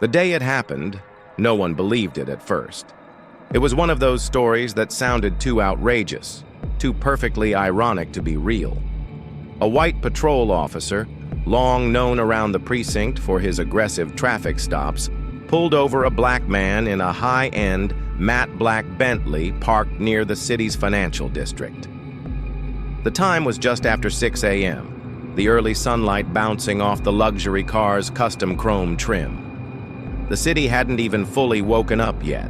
The day it happened, no one believed it at first. It was one of those stories that sounded too outrageous, too perfectly ironic to be real. A white patrol officer, long known around the precinct for his aggressive traffic stops, pulled over a black man in a high-end, matte black Bentley parked near the city's financial district. The time was just after 6 a.m., the early sunlight bouncing off the luxury car's custom chrome trim. The city hadn't even fully woken up yet.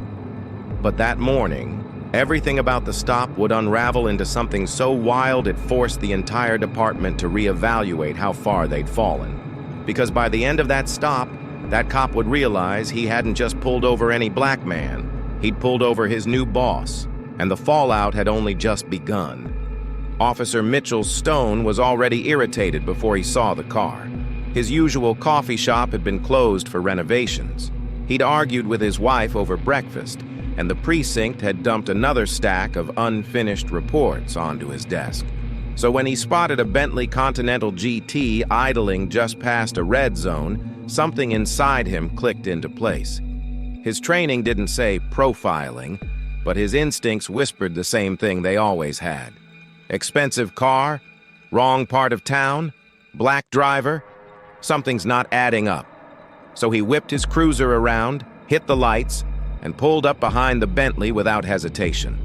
But that morning, everything about the stop would unravel into something so wild it forced the entire department to reevaluate how far they'd fallen. Because by the end of that stop, that cop would realize he hadn't just pulled over any black man, he'd pulled over his new boss, and the fallout had only just begun. Officer Mitchell Stone was already irritated before he saw the car. His usual coffee shop had been closed for renovations. He'd argued with his wife over breakfast, and the precinct had dumped another stack of unfinished reports onto his desk. So when he spotted a Bentley Continental GT idling just past a red zone, something inside him clicked into place. His training didn't say profiling, but his instincts whispered the same thing they always had. Expensive car, wrong part of town, black driver, something's not adding up. So he whipped his cruiser around, hit the lights, and pulled up behind the Bentley without hesitation.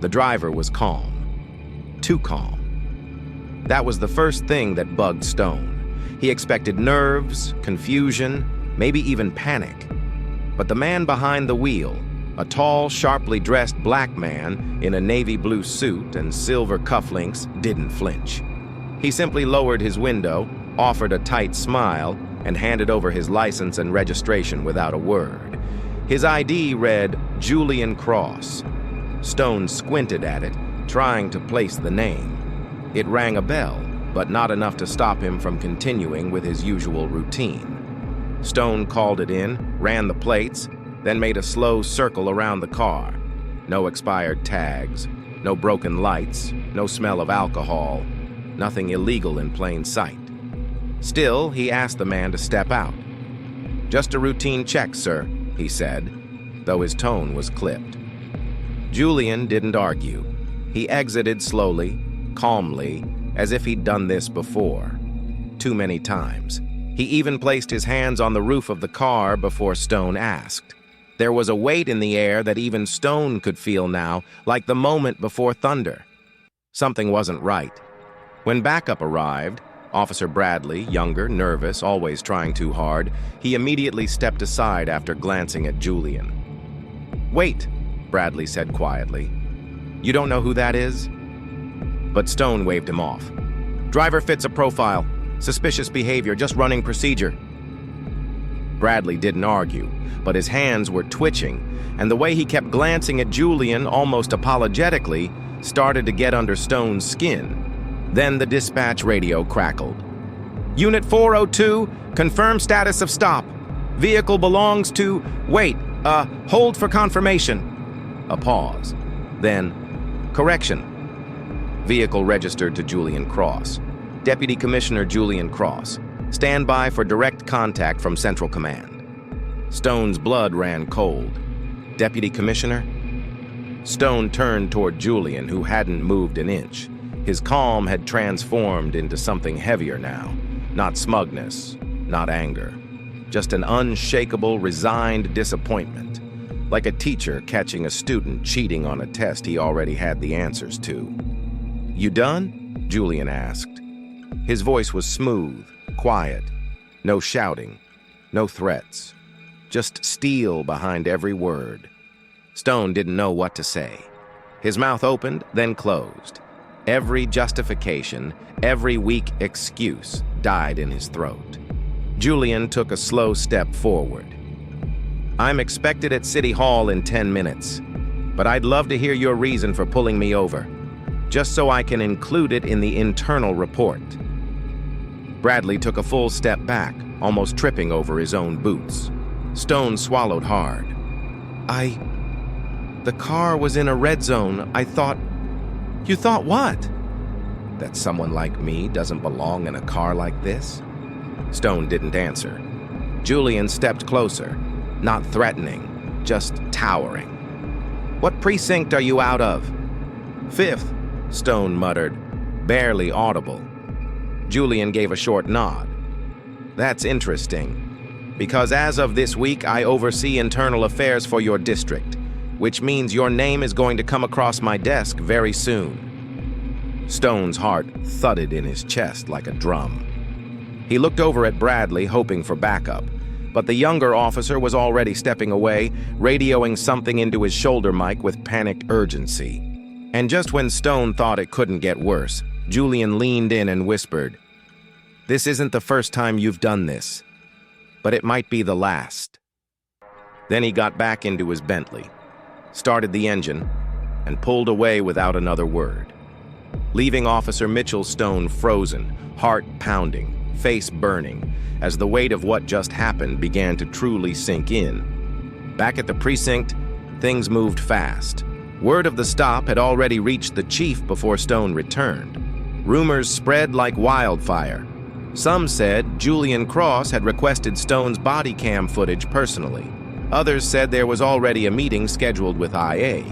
The driver was calm. Too calm. That was the first thing that bugged Stone. He expected nerves, confusion, maybe even panic. But the man behind the wheel, a tall, sharply dressed black man in a navy blue suit and silver cufflinks, didn't flinch. He simply lowered his window, offered a tight smile, and handed over his license and registration without a word. His ID read Julian Cross. Stone squinted at it, trying to place the name. It rang a bell, but not enough to stop him from continuing with his usual routine. Stone called it in, ran the plates, then made a slow circle around the car. No expired tags, no broken lights, no smell of alcohol, nothing illegal in plain sight. Still, he asked the man to step out. "Just a routine check, sir," he said, though his tone was clipped. Julian didn't argue. He exited slowly, calmly, as if he'd done this before. Too many times. He even placed his hands on the roof of the car before Stone asked. There was a weight in the air that even Stone could feel now, like the moment before thunder. Something wasn't right. When backup arrived, Officer Bradley, younger, nervous, always trying too hard, he immediately stepped aside after glancing at Julian. "Wait," Bradley said quietly. "You don't know who that is?" But Stone waved him off. "Driver fits a profile. Suspicious behavior, just running procedure." Bradley didn't argue, but his hands were twitching, and the way he kept glancing at Julian almost apologetically started to get under Stone's skin. Then the dispatch radio crackled. "Unit 402, confirm status of stop. Vehicle belongs to... Wait, hold for confirmation." A pause. Then, "Correction. Vehicle registered to Julian Cross. Deputy Commissioner Julian Cross. Stand by for direct contact from Central Command." Stone's blood ran cold. "Deputy Commissioner?" Stone turned toward Julian, who hadn't moved an inch. His calm had transformed into something heavier now. Not smugness, not anger. Just an unshakable, resigned disappointment. Like a teacher catching a student cheating on a test he already had the answers to. "You done?" Julian asked. His voice was smooth, quiet. No shouting, no threats. Just steel behind every word. Stone didn't know what to say. His mouth opened, then closed. Every justification, every weak excuse died in his throat. Julian took a slow step forward. "I'm expected at City Hall in 10 minutes, but I'd love to hear your reason for pulling me over, just so I can include it in the internal report." Bradley took a full step back, almost tripping over his own boots. Stone swallowed hard. The car was in a red zone. I thought..." "You thought what?" "That someone like me doesn't belong in a car like this?" Stone didn't answer. Julian stepped closer, not threatening, just towering. "What precinct are you out of?" "Fifth," Stone muttered, barely audible. Julian gave a short nod. "That's interesting, because as of this week I oversee internal affairs for your district, which means your name is going to come across my desk very soon." Stone's heart thudded in his chest like a drum. He looked over at Bradley, hoping for backup, but the younger officer was already stepping away, radioing something into his shoulder mic with panicked urgency. And just when Stone thought it couldn't get worse, Julian leaned in and whispered, "This isn't the first time you've done this, but it might be the last." Then he got back into his Bentley, started the engine, and pulled away without another word, leaving Officer Mitchell Stone frozen, heart pounding, face burning, as the weight of what just happened began to truly sink in. Back at the precinct, things moved fast. Word of the stop had already reached the chief before Stone returned. Rumors spread like wildfire. Some said Julian Cross had requested Stone's body cam footage personally. Others said there was already a meeting scheduled with IA.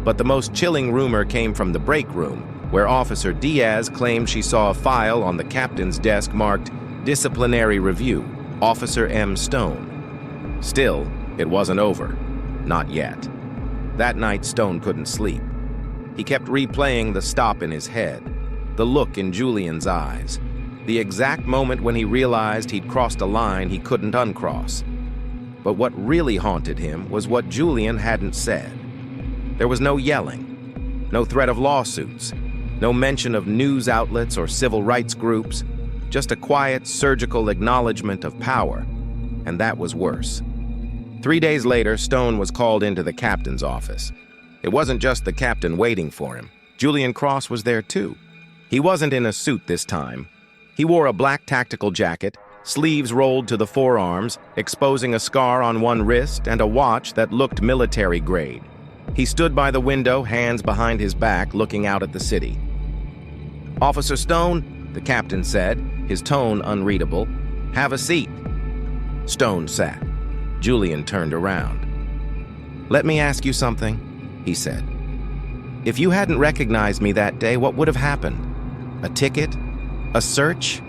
But the most chilling rumor came from the break room, where Officer Diaz claimed she saw a file on the captain's desk marked Disciplinary Review, Officer M. Stone. Still, it wasn't over. Not yet. That night, Stone couldn't sleep. He kept replaying the stop in his head, the look in Julian's eyes, the exact moment when he realized he'd crossed a line he couldn't uncross. But what really haunted him was what Julian hadn't said. There was no yelling, no threat of lawsuits, no mention of news outlets or civil rights groups, just a quiet, surgical acknowledgement of power, and that was worse. 3 days later, Stone was called into the captain's office. It wasn't just the captain waiting for him. Julian Cross was there too. He wasn't in a suit this time. He wore a black tactical jacket, sleeves rolled to the forearms, exposing a scar on one wrist and a watch that looked military grade. He stood by the window, hands behind his back, looking out at the city. "Officer Stone," the captain said, his tone unreadable, "have a seat." Stone sat. Julian turned around. "Let me ask you something," he said. "If you hadn't recognized me that day, what would have happened? A ticket? A search?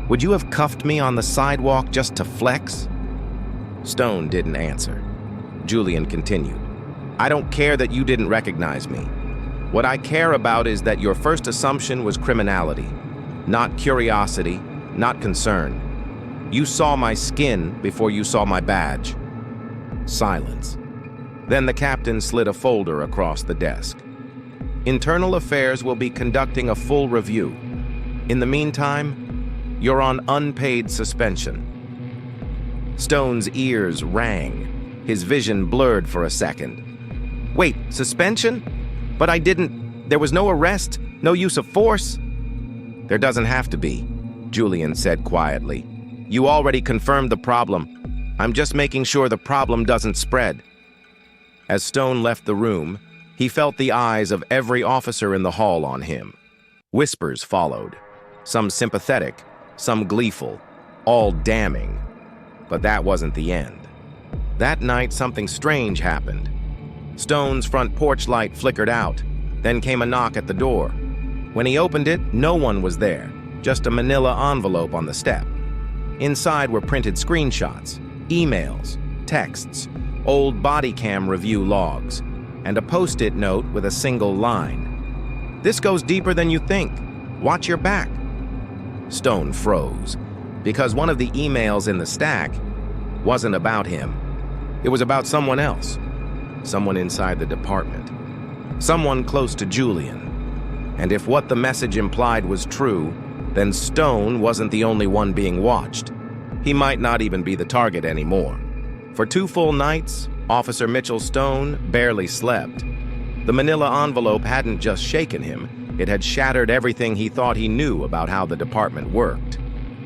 Would you have cuffed me on the sidewalk just to flex?" Stone didn't answer. Julian continued. "I don't care that you didn't recognize me. What I care about is that your first assumption was criminality, not curiosity, not concern. You saw my skin before you saw my badge." Silence. Then the captain slid a folder across the desk. "Internal Affairs will be conducting a full review. In the meantime, you're on unpaid suspension." Stone's ears rang. His vision blurred for a second. "Wait, suspension? But there was no arrest, no use of force." "There doesn't have to be," Julian said quietly. "You already confirmed the problem. I'm just making sure the problem doesn't spread." As Stone left the room, he felt the eyes of every officer in the hall on him. Whispers followed, some sympathetic, some gleeful, all damning. But that wasn't the end. That night, something strange happened. Stone's front porch light flickered out. Then came a knock at the door. When he opened it, no one was there, just a manila envelope on the step. Inside were printed screenshots, emails, texts, old body cam review logs, and a post-it note with a single line. "This goes deeper than you think. Watch your back." Stone froze, because one of the emails in the stack wasn't about him. It was about someone else, someone inside the department, someone close to Julian. And if what the message implied was true, then Stone wasn't the only one being watched. He might not even be the target anymore. For 2 full nights, Officer Mitchell Stone barely slept. The manila envelope hadn't just shaken him, it had shattered everything he thought he knew about how the department worked.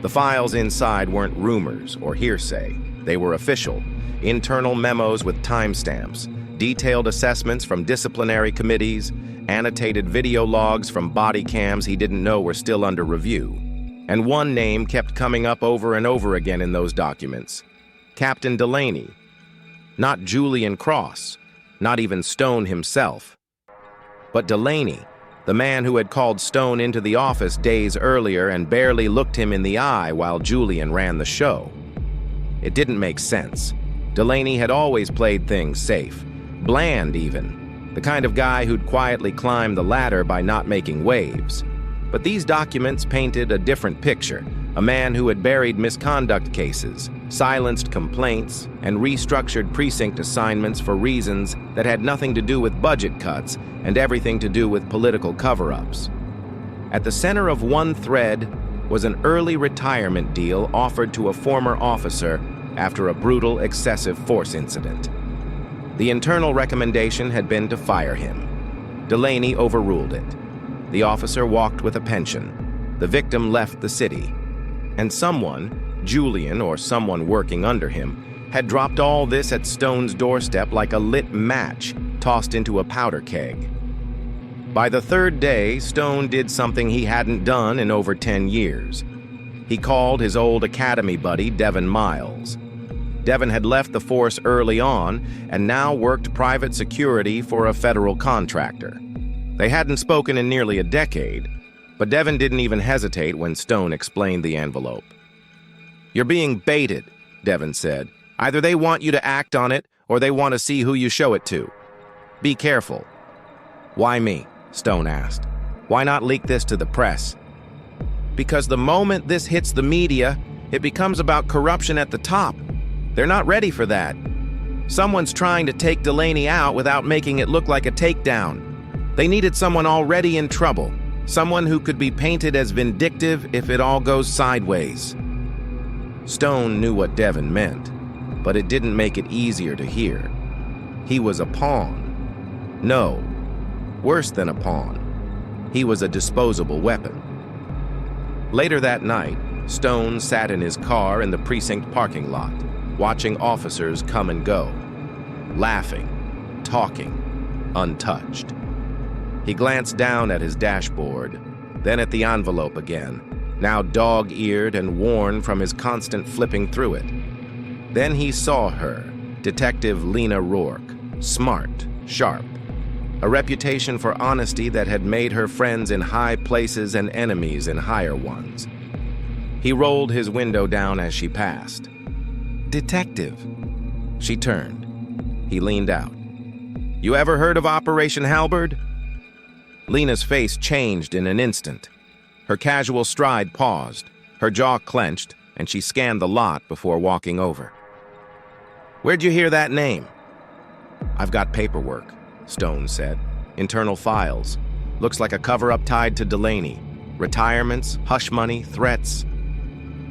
The files inside weren't rumors or hearsay. They were official, internal memos with timestamps, detailed assessments from disciplinary committees, annotated video logs from body cams he didn't know were still under review. And one name kept coming up over and over again in those documents: Captain Delaney. Not Julian Cross, not even Stone himself. But Delaney, the man who had called Stone into the office days earlier and barely looked him in the eye while Julian ran the show. It didn't make sense. Delaney had always played things safe, bland even, the kind of guy who'd quietly climb the ladder by not making waves. But these documents painted a different picture, a man who had buried misconduct cases, silenced complaints, and restructured precinct assignments for reasons that had nothing to do with budget cuts and everything to do with political cover-ups. At the center of one thread was an early retirement deal offered to a former officer after a brutal excessive force incident. The internal recommendation had been to fire him. Delaney overruled it. The officer walked with a pension. The victim left the city. And someone, Julian or someone working under him, had dropped all this at Stone's doorstep like a lit match tossed into a powder keg. By the third day, Stone did something he hadn't done in over 10 years. He called his old academy buddy, Devin Miles. Devin had left the force early on and now worked private security for a federal contractor. They hadn't spoken in nearly a decade, but Devin didn't even hesitate when Stone explained the envelope. "You're being baited," Devin said. "Either they want you to act on it or they want to see who you show it to. Be careful." "Why me?" Stone asked. "Why not leak this to the press?" "Because the moment this hits the media, it becomes about corruption at the top. They're not ready for that. Someone's trying to take Delaney out without making it look like a takedown. They needed someone already in trouble, someone who could be painted as vindictive if it all goes sideways." Stone knew what Devin meant, but it didn't make it easier to hear. He was a pawn. No, worse than a pawn. He was a disposable weapon. Later that night, Stone sat in his car in the precinct parking lot, watching officers come and go, laughing, talking, untouched. He glanced down at his dashboard, then at the envelope again, now dog-eared and worn from his constant flipping through it. Then he saw her, Detective Lena Rourke, smart, sharp, a reputation for honesty that had made her friends in high places and enemies in higher ones. He rolled his window down as she passed. "Detective." She turned. He leaned out. "You ever heard of Operation Halberd?" Lena's face changed in an instant. Her casual stride paused, her jaw clenched, and she scanned the lot before walking over. "Where'd you hear that name?" "I've got paperwork," Stone said. "Internal files. Looks like a cover-up tied to Delaney. Retirements, hush money, threats."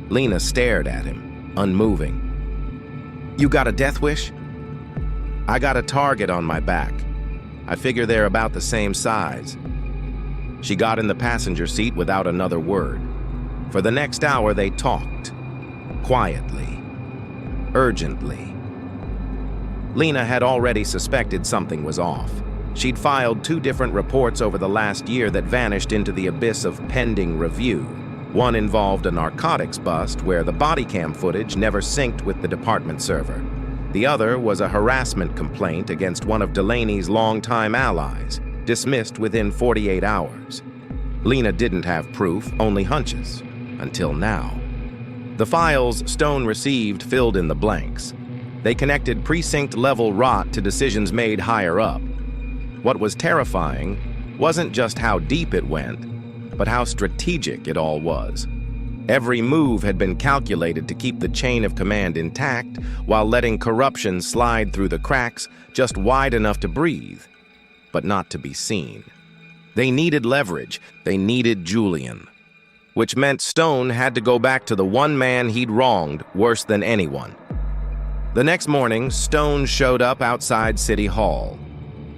Lena stared at him, unmoving. "You got a death wish?" "I got a target on my back. I figure they're about the same size." She got in the passenger seat without another word. For the next hour, they talked. Quietly. Urgently. Lena had already suspected something was off. She'd filed 2 different reports over the last year that vanished into the abyss of pending review. One involved a narcotics bust where the body cam footage never synced with the department server. The other was a harassment complaint against one of Delaney's longtime allies, dismissed within 48 hours. Lena didn't have proof, only hunches, until now. The files Stone received filled in the blanks. They connected precinct-level rot to decisions made higher up. What was terrifying wasn't just how deep it went, but how strategic it all was. Every move had been calculated to keep the chain of command intact while letting corruption slide through the cracks just wide enough to breathe, but not to be seen. They needed leverage. They needed Julian, which meant Stone had to go back to the one man he'd wronged worse than anyone. The next morning, Stone showed up outside City Hall.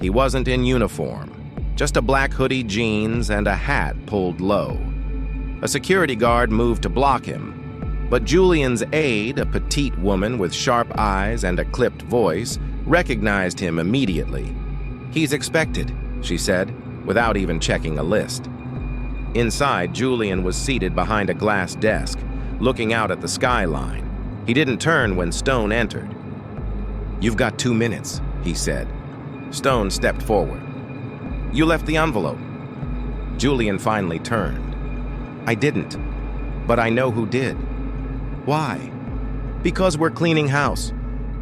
He wasn't in uniform, just a black hoodie, jeans, and a hat pulled low. A security guard moved to block him, but Julian's aide, a petite woman with sharp eyes and a clipped voice, recognized him immediately. "He's expected," she said, without even checking a list. Inside, Julian was seated behind a glass desk, looking out at the skyline. He didn't turn when Stone entered. "You've got 2 minutes," he said. Stone stepped forward. "You left the envelope." Julian finally turned. "I didn't, but I know who did." "Why?" "Because we're cleaning house,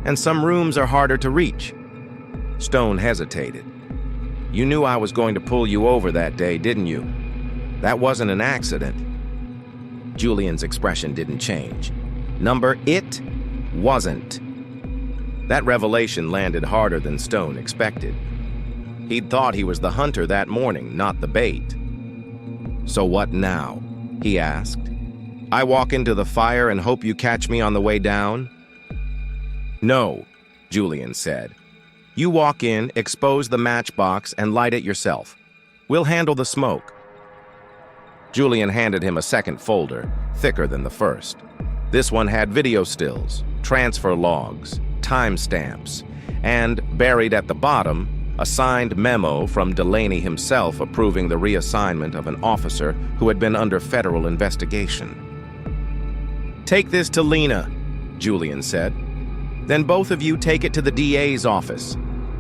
and some rooms are harder to reach." Stone hesitated. "You knew I was going to pull you over that day, didn't you? That wasn't an accident." Julian's expression didn't change. It wasn't. That revelation landed harder than Stone expected. He'd thought he was the hunter that morning, not the bait. "So what now?" he asked. "I walk into the fire and hope you catch me on the way down?" "No," Julian said. "You walk in, expose the matchbox, and light it yourself. We'll handle the smoke." Julian handed him a second folder, thicker than the first. This one had video stills, transfer logs, timestamps, and, buried at the bottom, a signed memo from Delaney himself approving the reassignment of an officer who had been under federal investigation. "Take this to Lena," Julian said. "Then both of you take it to the DA's office.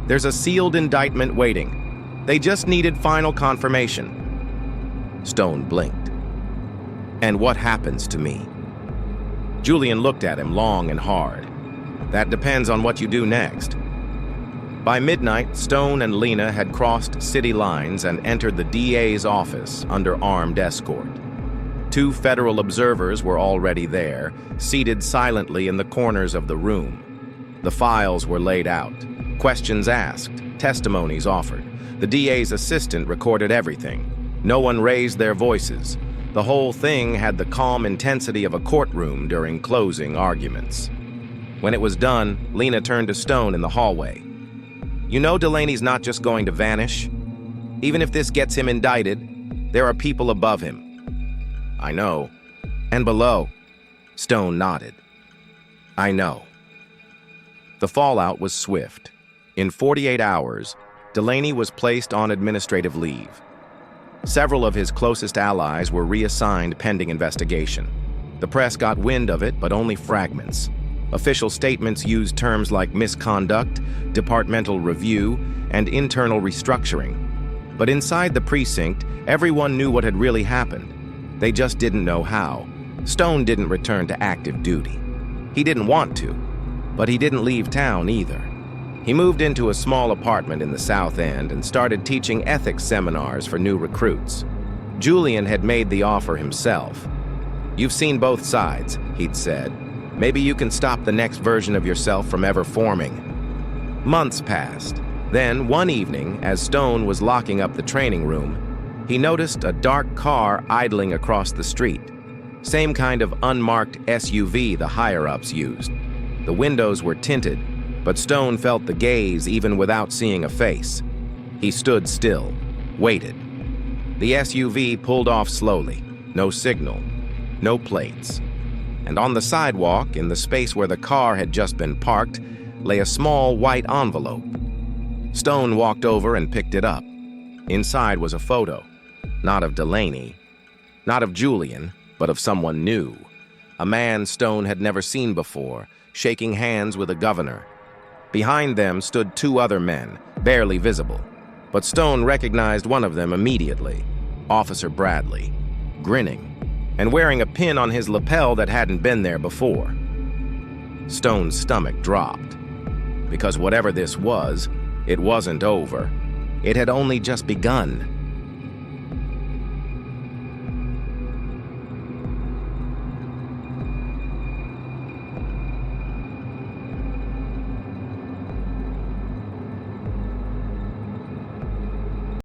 There's a sealed indictment waiting. They just needed final confirmation." Stone blinked. "And what happens to me?" Julian looked at him long and hard. "That depends on what you do next." By midnight, Stone and Lena had crossed city lines and entered the DA's office under armed escort. 2 federal observers were already there, seated silently in the corners of the room. The files were laid out, questions asked, testimonies offered. The DA's assistant recorded everything. No one raised their voices. The whole thing had the calm intensity of a courtroom during closing arguments. When it was done, Lena turned to Stone in the hallway. "You know Delaney's not just going to vanish. Even if this gets him indicted, there are people above him." "I know." "And below." Stone nodded. "I know." The fallout was swift. In 48 hours, Delaney was placed on administrative leave. Several of his closest allies were reassigned pending investigation. The press got wind of it, but only fragments. Official statements used terms like misconduct, departmental review, and internal restructuring. But inside the precinct, everyone knew what had really happened. They just didn't know how. Stone didn't return to active duty. He didn't want to, but he didn't leave town either. He moved into a small apartment in the South End and started teaching ethics seminars for new recruits. Julian had made the offer himself. "You've seen both sides," he'd said. "Maybe you can stop the next version of yourself from ever forming." Months passed. Then, one evening, as Stone was locking up the training room, he noticed a dark car idling across the street. Same kind of unmarked SUV the higher-ups used. The windows were tinted, but Stone felt the gaze even without seeing a face. He stood still, waited. The SUV pulled off slowly. No signal, no plates. And on the sidewalk, in the space where the car had just been parked, lay a small white envelope. Stone walked over and picked it up. Inside was a photo, not of Delaney, not of Julian, but of someone new. A man Stone had never seen before, shaking hands with a governor. Behind them stood 2 other men, barely visible. But Stone recognized one of them immediately, Officer Bradley, grinning, and wearing a pin on his lapel that hadn't been there before. Stone's stomach dropped. Because whatever this was, it wasn't over. It had only just begun.